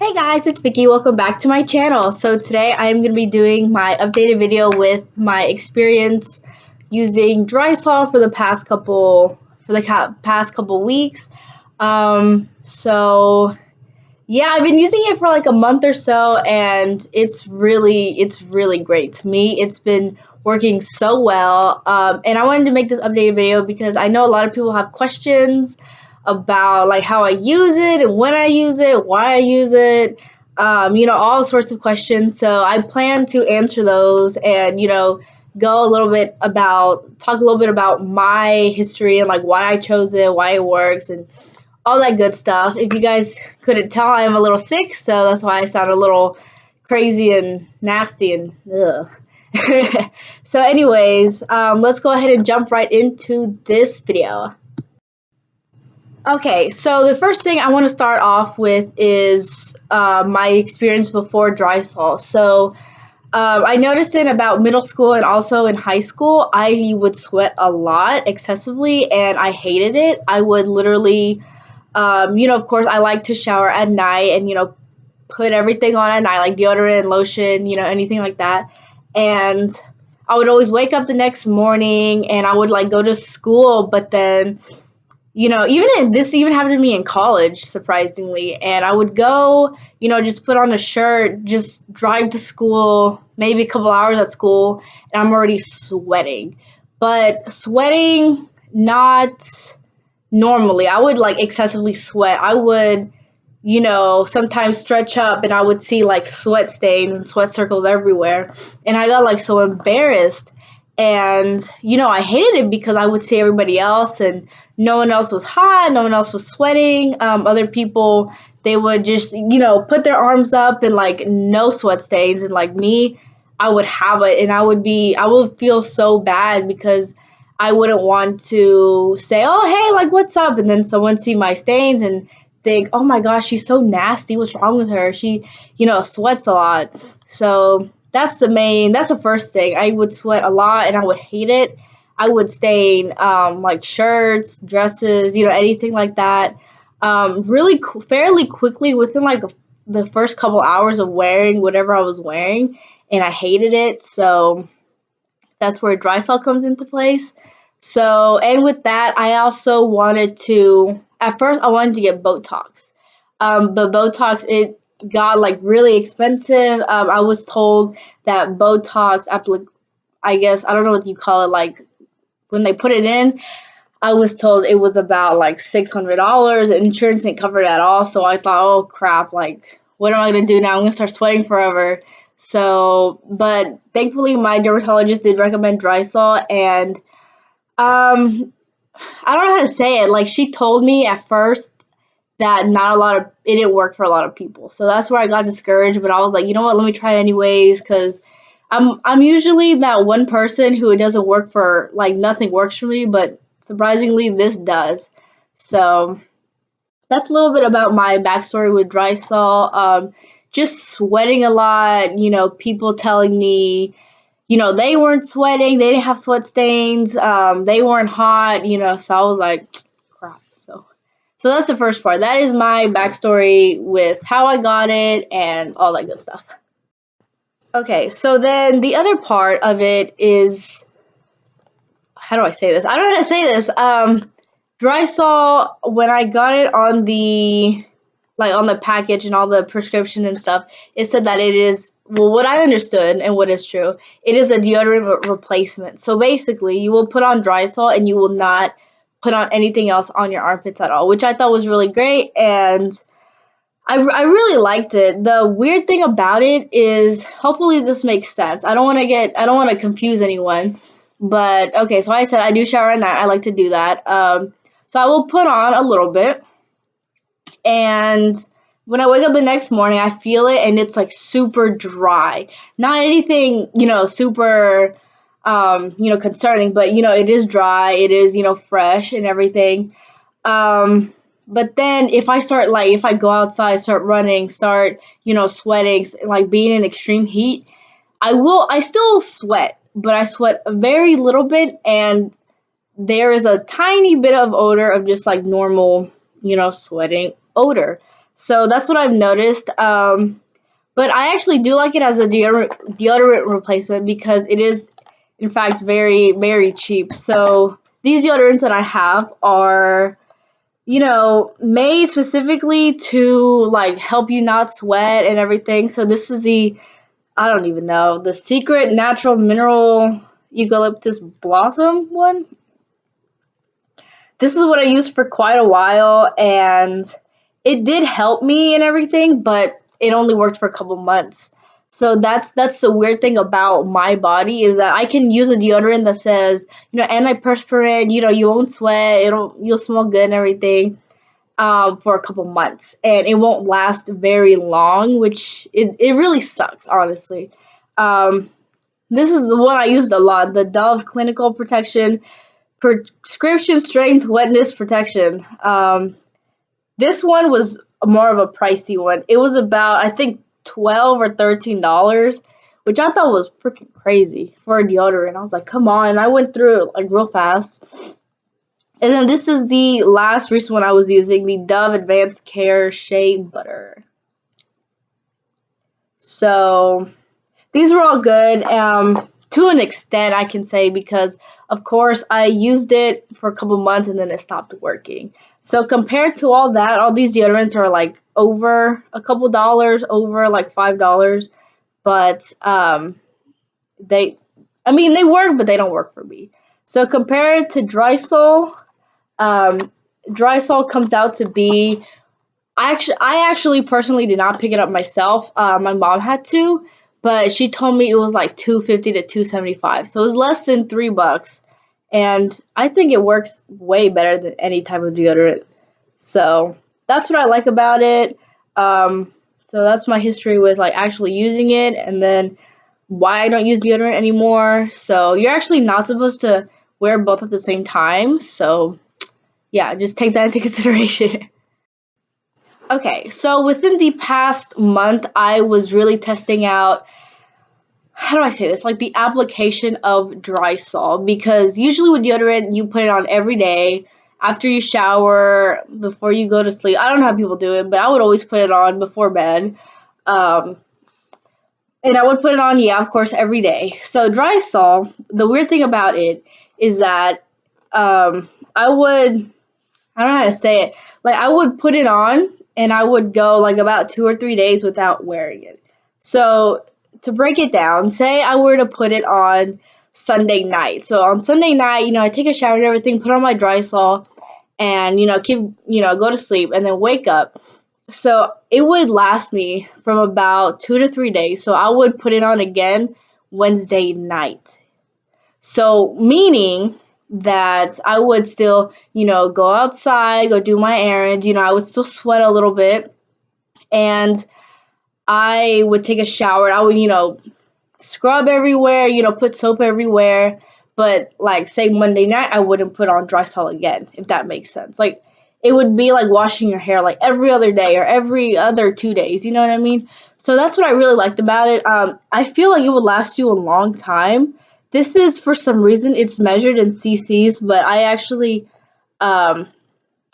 Hey guys, it's Vicky. Welcome back to my channel. So today I am going to be doing my updated video with my experience using Drysol for the past couple weeks. So yeah, I've been using it for like a month or so, and it's really great to me. It's been working so well, and I wanted to make this updated video because I know a lot of people have questions about like how I use it and when I use it, why I use it, all sorts of questions. So I plan to answer those and, talk a little bit about my history and like why I chose it, why it works, and all that good stuff. If you guys couldn't tell, I am a little sick, so that's why I sound a little crazy and nasty and ugh. So anyways, let's go ahead and jump right into this video. Okay, so the first thing I want to start off with is my experience before Drysol. So I noticed in about middle school and also in high school, I would sweat a lot excessively, and I hated it. I would literally, of course, I like to shower at night and, put everything on at night, like deodorant, lotion, anything like that. And I would always wake up the next morning and I would like go to school, but then this even happened to me in college, surprisingly. And I would go, just put on a shirt, just drive to school, maybe a couple hours at school, and I'm already sweating. But sweating, not normally. I would like excessively sweat. I would, sometimes stretch up and I would see like sweat stains and sweat circles everywhere. And I got like so embarrassed. And, I hated it because I would see everybody else and no one else was hot, no one else was sweating. Other people, they would just, put their arms up and like no sweat stains. And like me, I would have it and I would feel so bad because I wouldn't want to say, oh, hey, like what's up? And then someone see my stains and think, oh my gosh, she's so nasty. What's wrong with her? She, sweats a lot. So that's the first thing. I would sweat a lot and I would hate it. I would stain like shirts, dresses, anything like that. Fairly quickly within like the first couple hours of wearing whatever I was wearing, and I hated it. So that's where Drysol comes into place. So, and with that, I also at first I wanted to get Botox. But Botox, it got like really expensive. I was told that Botox I guess, I don't know what you call it, like when they put it in, I was told it was about like $600. Insurance didn't cover it at all. So I thought, oh crap, like what am I going to do now? I'm going to start sweating forever. So, but thankfully my dermatologist did recommend Drysol, and I don't know how to say it. Like she told me at first that it didn't work for a lot of people. So that's where I got discouraged, but I was like, you know what, let me try it anyways, because I'm usually that one person who it doesn't work for, like nothing works for me, but surprisingly this does. So that's a little bit about my backstory with Drysol. Just sweating a lot, people telling me, they weren't sweating, they didn't have sweat stains, they weren't hot, so I was like, crap. So that's the first part. That is my backstory with how I got it and all that good stuff. Okay, so then the other part of it is, how do I say this? I don't know how to say this. Drysol, when I got it on the package and all the prescription and stuff, it said that it is, well, what I understood and what is true, it is a deodorant replacement. So basically, you will put on Drysol and you will not put on anything else on your armpits at all, which I thought was really great, and I really liked it. The weird thing about it is, hopefully this makes sense. I don't want to confuse anyone, but okay, so I said I do shower at night. I like to do that. So I will put on a little bit, and when I wake up the next morning, I feel it, and it's like super dry. Not anything, super concerning, but, it is dry, it is, fresh and everything. But then if I go outside, start running, start, sweating, like being in extreme heat, I still sweat, but I sweat a very little bit, and there is a tiny bit of odor of just like normal, sweating odor. So that's what I've noticed. But I actually do like it as a deodorant replacement because it is, in fact, very, very cheap. So these deodorants that I have are, made specifically to like help you not sweat and everything. So this is I don't even know, the Secret Natural Mineral Eucalyptus Blossom one. This is what I used for quite a while, and it did help me and everything, but it only worked for a couple months. So that's the weird thing about my body is that I can use a deodorant that says, antiperspirant, you won't sweat, you'll smell good and everything, for a couple months, and it won't last very long, which it really sucks, honestly. Um, this is the one I used a lot, the Dove Clinical Protection Prescription Strength Wetness Protection. This one was more of a pricey one. It was about, I think, $12 or $13, which I thought was freaking crazy for a deodorant. I was like, come on. I went through it like real fast. And then this is the last recent one I was using, the Dove Advanced Care Shea Butter. So these were all good, to an extent, I can say, because of course I used it for a couple months and then it stopped working. So compared to all that, all these deodorants are like over a couple dollars, over like $5, but they, they work, but they don't work for me. So compared to Drysol, Drysol comes out to be, I actually personally did not pick it up myself. My mom had to, but she told me it was like $2.50 to $2.75, so it was less than $3. And I think it works way better than any type of deodorant. So that's what I like about it. So that's my history with like actually using it, and then why I don't use deodorant anymore. So you're actually not supposed to wear both at the same time. So yeah, just take that into consideration. Okay, so within the past month, I was really testing out, how do I say this, like the application of Drysol, because usually with deodorant, you put it on every day after you shower, before you go to sleep. I don't know how people do it, but I would always put it on before bed. Um, and I would put it on, yeah, of course, every day. So Drysol, the weird thing about it is that I don't know how to say it. Like, I would put it on and I would go like about 2 or 3 days without wearing it. So, to break it down, say I were to put it on Sunday night. So, on Sunday night, I take a shower and everything, put on my Drysol, and, go to sleep and then wake up. So, it would last me from about 2 to 3 days. So, I would put it on again Wednesday night. So, meaning that I would still, go outside, go do my errands, I would still sweat a little bit, and I would take a shower. I would, scrub everywhere, put soap everywhere, but like say Monday night, I wouldn't put on Drysol again, if that makes sense. Like it would be like washing your hair like every other day or every other 2 days, you know what I mean? So that's what I really liked about it. I feel like it would last you a long time. This is, for some reason, it's measured in cc's, but I actually, I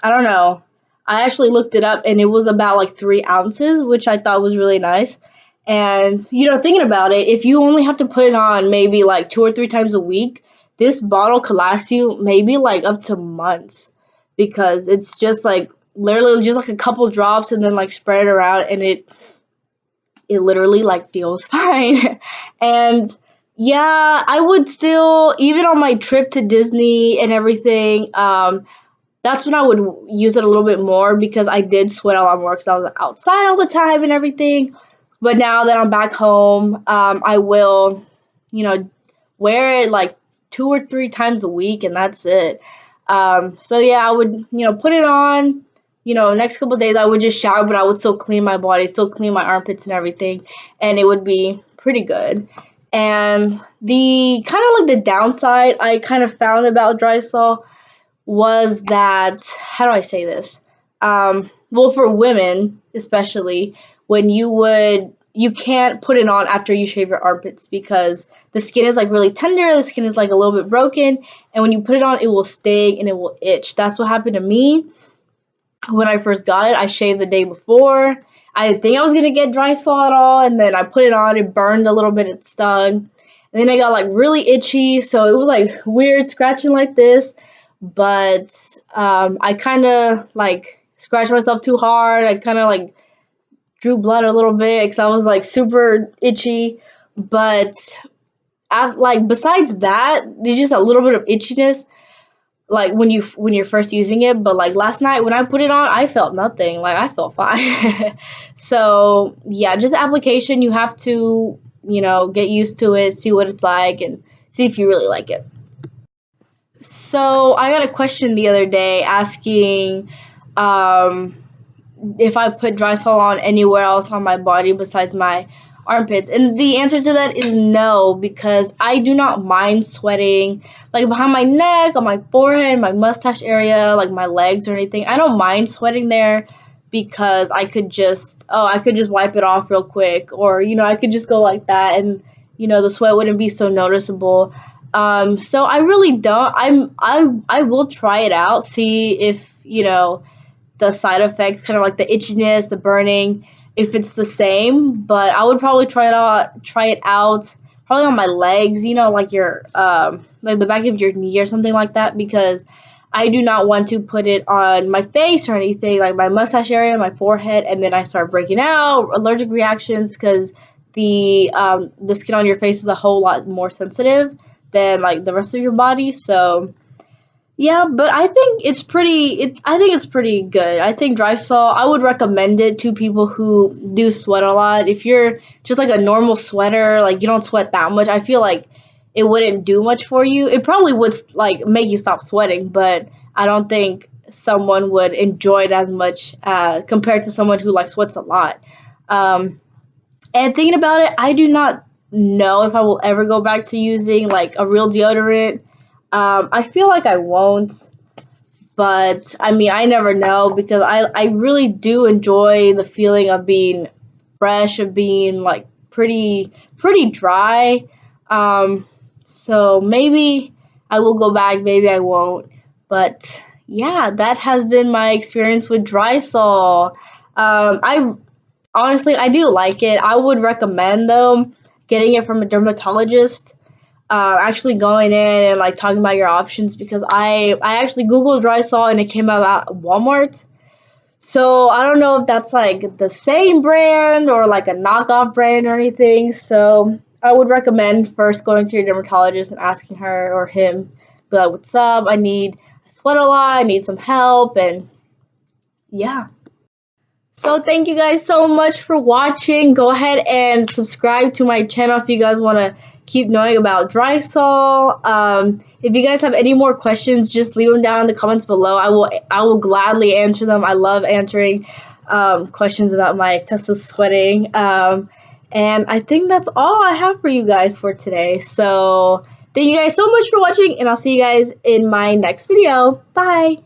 don't know. I actually looked it up, and it was about like 3 ounces, which I thought was really nice. And, thinking about it, if you only have to put it on maybe like 2 or 3 times a week, this bottle could last you maybe like up to months, because it's just like literally just like a couple drops and then like spread it around, and it literally like feels fine. And yeah, I would still, even on my trip to Disney and everything, that's when I would use it a little bit more, because I did sweat a lot more because I was outside all the time and everything. But now that I'm back home, I will, wear it like 2 or 3 times a week, and that's it. So yeah, I would, put it on. Next couple of days I would just shower, but I would still clean my body, still clean my armpits and everything, and it would be pretty good. And the kind of like the downside I kind of found about Drysol was that, how do I say this? Well, for women especially, when you can't put it on after you shave your armpits, because the skin is like really tender, the skin is like a little bit broken, and when you put it on, it will sting and it will itch. That's what happened to me. when I first got it, I shaved the day before. I didn't think I was gonna get Drysol at all, and then I put it on. It burned a little bit. It stung, and then I got like really itchy. So it was like weird scratching like this. But I kind of like scratched myself too hard. I kind of like drew blood a little bit because I was like super itchy. But like besides that, there's just a little bit of itchiness like when you're first using it. But like last night when I put it on, I felt nothing. Like I felt fine. So yeah, just application. You have to get used to it, see what it's like, and see if you really like it. So I got a question the other day asking um, if I put Drysol on anywhere else on my body besides my armpits. And the answer to that is no, because I do not mind sweating like behind my neck, on my forehead, my mustache area, like my legs or anything. I don't mind sweating there because I could just wipe it off real quick, or I could just go like that, and the sweat wouldn't be so noticeable. So I really don't. I will try it out, see if the side effects, kind of like the itchiness, the burning, if it's the same. But I would probably try it out probably on my legs, like your like the back of your knee or something like that, because I do not want to put it on my face or anything, like my mustache area, my forehead, and then I start breaking out, allergic reactions, because the skin on your face is a whole lot more sensitive than like the rest of your body. So yeah, but I think it's pretty good. I think Drysol, I would recommend it to people who do sweat a lot. If you're just like a normal sweater, like you don't sweat that much, I feel like it wouldn't do much for you. It probably would like make you stop sweating, but I don't think someone would enjoy it as much compared to someone who like sweats a lot. Um, and thinking about it, I do not know if I will ever go back to using like a real deodorant. I feel like I won't, but I mean, I never know, because I really do enjoy the feeling of being fresh, of being like pretty dry. So maybe I will go back, maybe I won't. But yeah, that has been my experience with Drysol. I honestly I do like it. I would recommend though getting it from a dermatologist, actually going in and like talking about your options, because I actually googled Drysol and it came out at Walmart. So I don't know if that's like the same brand or like a knockoff brand or anything. So I would recommend first going to your dermatologist and asking her or him, be like, "What's up? I sweat a lot. I need some help." And yeah. So thank you guys so much for watching. Go ahead and subscribe to my channel if you guys want to keep knowing about Drysol. If you guys have any more questions, just leave them down in the comments below. I will gladly answer them. I love answering questions about my excessive sweating. And I think that's all I have for you guys for today. So thank you guys so much for watching, and I'll see you guys in my next video. Bye!